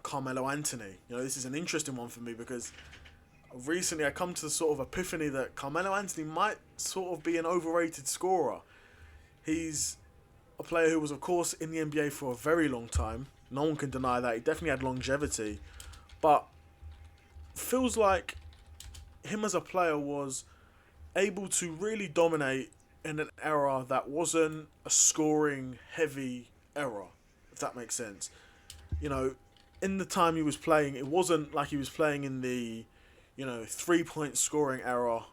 Carmelo Anthony. This is an interesting one for me because recently I come to the sort of epiphany that Carmelo Anthony might sort of be an overrated scorer. He's a player who was, of course, in the NBA for a very long time. No one can deny that. He definitely had longevity. But feels like him as a player was able to really dominate in an era that wasn't a scoring heavy era, if that makes sense. In the time he was playing, it wasn't like he was playing in the, 3-point scoring era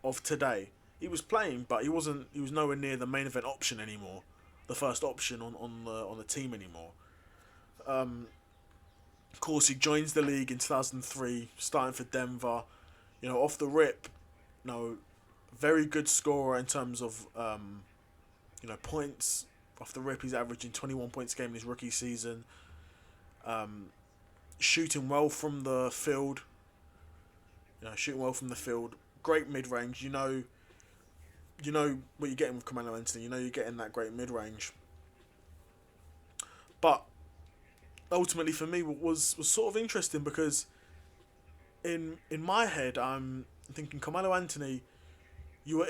of today. He was playing, but he was nowhere near the main event option anymore, the first option on the team anymore. Of course, he joins the league in 2003, starting for Denver. Off the rip, very good scorer in terms of points. Off the rip, he's averaging 21 points a game in his rookie season. Shooting well from the field. Great mid range. You know what you're getting with Carmelo Anthony. You're getting that great mid range. But ultimately, for me, was sort of interesting because in my head, I'm thinking Carmelo Anthony. You were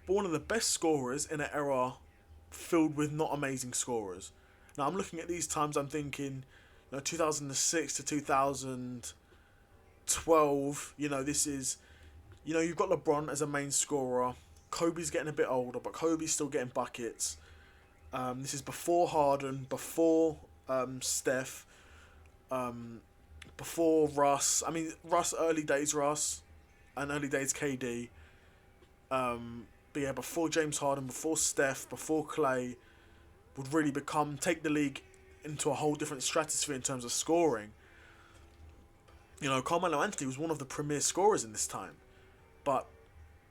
one of the best scorers in an era filled with not amazing scorers. Now I'm looking at these times. I'm thinking, 2006 to 2012. This is, you've got LeBron as a main scorer. Kobe's getting a bit older, but Kobe's still getting buckets. This is before Harden, before Steph, before Russ. I mean, early days Russ, and early days KD. But yeah, before James Harden, before Steph, before Clay would really take the league into a whole different stratosphere in terms of scoring. Carmelo Anthony was one of the premier scorers in this time. But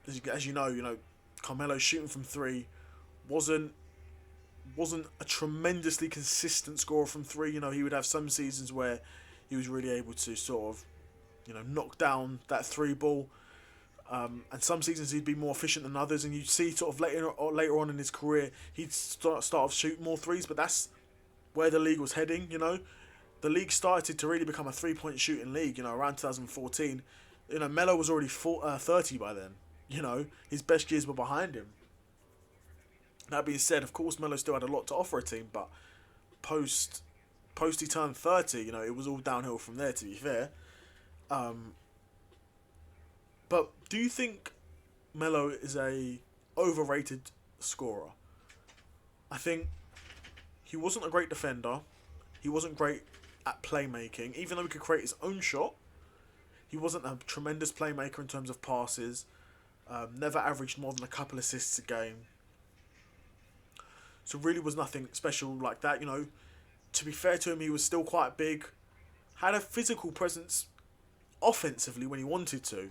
as you know, Carmelo shooting from three wasn't a tremendously consistent scorer from three. He would have some seasons where he was really able to sort of, knock down that three ball. And some seasons he'd be more efficient than others, and you'd see sort of later on in his career he'd start off shooting more threes. But that's where the league was heading. The league started to really become a 3-point shooting league. Around 2014. Melo was already 30 by then. His best years were behind him. That being said, of course, Melo still had a lot to offer a team, but post he turned 30, it was all downhill from there, to be fair. But do you think Melo is a overrated scorer? I think he wasn't a great defender. He wasn't great at playmaking. Even though he could create his own shot, he wasn't a tremendous playmaker in terms of passes. Never averaged more than a couple assists a game. So really was nothing special like that. To be fair to him, he was still quite big. Had a physical presence offensively when he wanted to.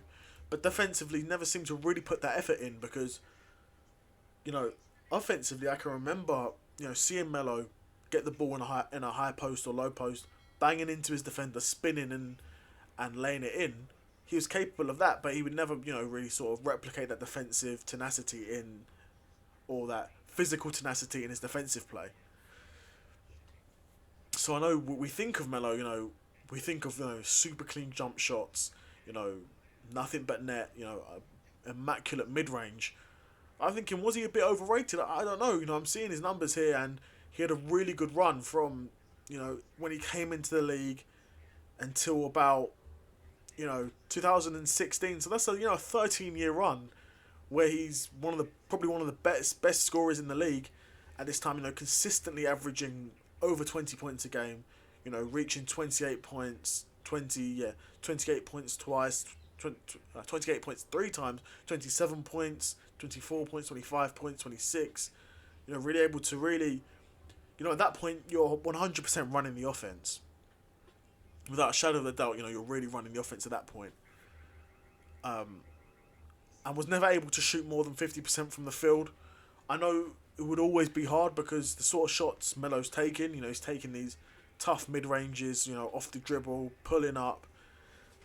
But defensively, never seemed to really put that effort in because, offensively, I can remember, seeing Melo get the ball in a high post or low post, banging into his defender, spinning and laying it in. He was capable of that, but he would never, really sort of replicate that defensive tenacity or that physical tenacity in his defensive play. So I know we think of Melo, we think of super clean jump shots, nothing but net, immaculate mid range. I'm thinking, was he a bit overrated? I don't know. I'm seeing his numbers here, and he had a really good run from when he came into the league until about 2016. So that's a 13-year run where he's probably one of the best scorers in the league at this time. Consistently averaging over 20 points a game. Reaching 28 points, 28 points twice, 28 points 3 times, 27 points, 24 points, 25 points, 26. Really able to really, at that point you're 100% running the offense. Without a shadow of a doubt, you're really running the offense at that point. And was never able to shoot more than 50% from the field. I know it would always be hard because the sort of shots Melo's taking, he's taking these tough mid-ranges, off the dribble, pulling up.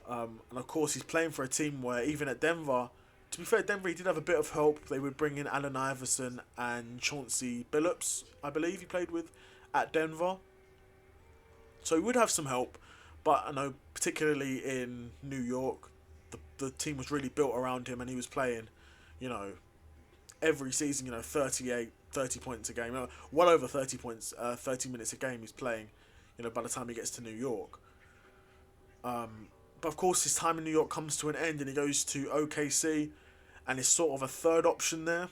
And of course he's playing for a team where even at Denver, to be fair, Denver he did have a bit of help. They would bring in Allen Iverson and Chauncey Billups, I believe he played with at Denver. So he would have some help, but I know particularly in New York, the team was really built around him, and he was playing, you know, every season, 30 points a game, well over 30 points, 30 minutes a game he's playing, by the time he gets to New York. But of course, his time in New York comes to an end, and he goes to OKC, and is sort of a third option there.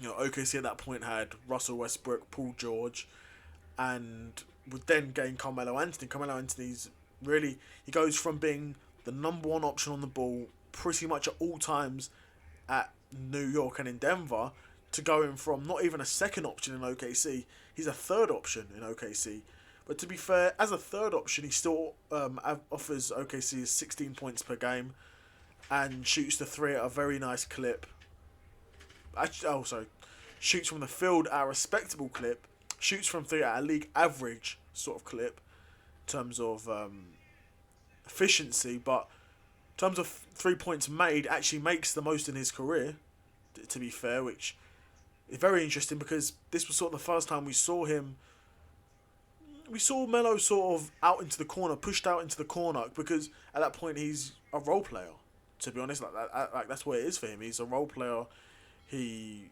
OKC at that point had Russell Westbrook, Paul George, and would then gain Carmelo Anthony. Carmelo Anthony's really, he goes from being the number one option on the ball pretty much at all times at New York and in Denver, to going from not even a second option in OKC, he's a third option in OKC. But to be fair, as a third option, he still offers OKC 16 points per game and shoots the three at a very nice clip. Shoots from the field at a respectable clip, shoots from three at a league average sort of clip in terms of efficiency, but in terms of 3 points made, actually makes the most in his career, to be fair, which is very interesting because this was sort of the first time we saw Melo sort of out into the corner, pushed out into the corner, because at that point he's a role player. To be honest, like that's what it is for him. He's a role player. He's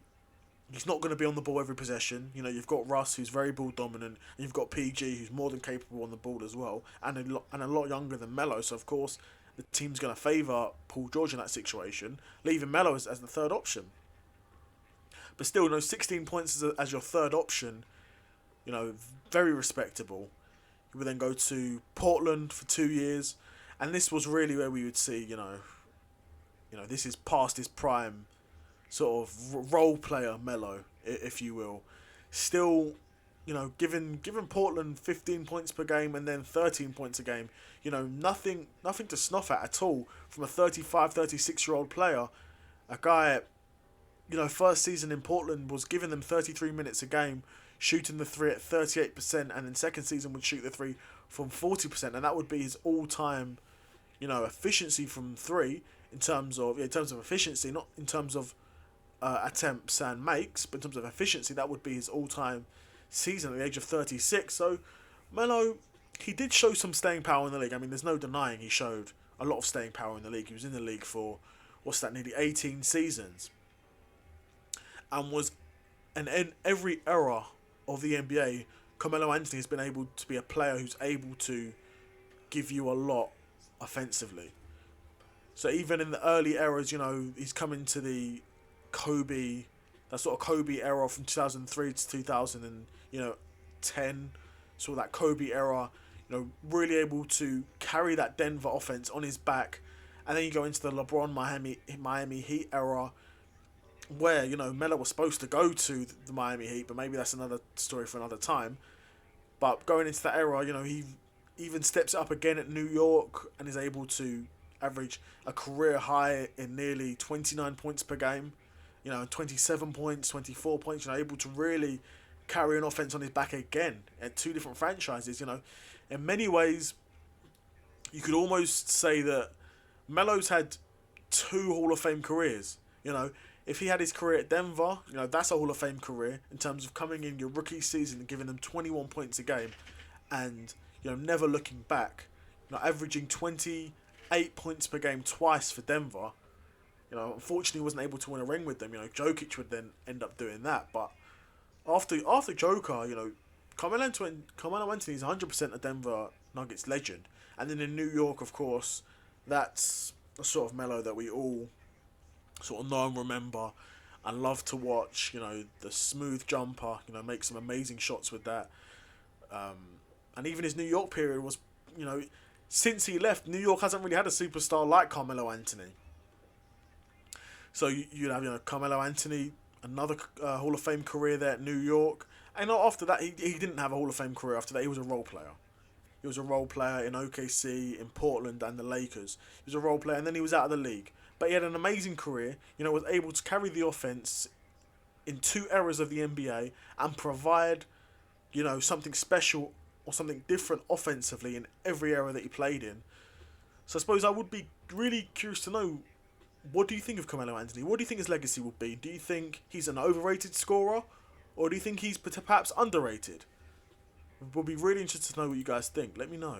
not going to be on the ball every possession. You've got Russ, who's very ball dominant, and you've got PG, who's more than capable on the ball as well, and a lot younger than Melo. So of course, the team's going to favour Paul George in that situation, leaving Melo as the third option. But still, 16 points as your third option, very respectable. He would then go to Portland for 2 years, and this was really where we would see, this is past his prime, sort of role player Melo, if you will. Still, given Portland 15 points per game and then 13 points a game, nothing to snuff at all from a 35, 36-year-old player. A guy, first season in Portland was giving them 33 minutes a game, shooting the three at 38%, and then second season would shoot the three from 40%, and that would be his all-time, efficiency from three in terms of efficiency, not in terms of attempts and makes, but in terms of efficiency, that would be his all-time season at the age of 36. So Melo, he did show some staying power in the league. I mean, there's no denying he showed a lot of staying power in the league. He was in the league for, nearly 18 seasons, and was, and in every era of the NBA, Carmelo Anthony has been able to be a player who's able to give you a lot offensively. So even in the early eras, he's coming to the Kobe, that sort of Kobe era from 2003 to 2010, sort of that Kobe era, really able to carry that Denver offense on his back. And then you go into the LeBron Miami Heat era, where, Melo was supposed to go to the Miami Heat, but maybe that's another story for another time. But going into that era, he even steps up again at New York and is able to average a career high in nearly 29 points per game, 27 points, 24 points, able to really carry an offense on his back again at two different franchises. In many ways, you could almost say that Melo's had two Hall of Fame careers. If he had his career at Denver, that's a Hall of Fame career in terms of coming in your rookie season and giving them 21 points a game and, never looking back, averaging 28 points per game twice for Denver. Unfortunately, he wasn't able to win a ring with them. Jokic would then end up doing that. But after Joker, Carmelo Anthony is 100% a Denver Nuggets legend. And then in New York, of course, that's a sort of Melo that we all sort of know and remember and love to watch. The smooth jumper, make some amazing shots with that. And even his New York period was, since he left, New York hasn't really had a superstar like Carmelo Anthony. So you'd have, Carmelo Anthony, another Hall of Fame career there at New York. And after that, he didn't have a Hall of Fame career after that. He was a role player. He was a role player in OKC, in Portland, and the Lakers. He was a role player, and then he was out of the league. But he had an amazing career, was able to carry the offense in two eras of the NBA and provide, something special or something different offensively in every era that he played in. So I suppose I would be really curious to know, what do you think of Carmelo Anthony? What do you think his legacy will be? Do you think he's an overrated scorer, or do you think he's perhaps underrated? We'll be really interested to know what you guys think. Let me know.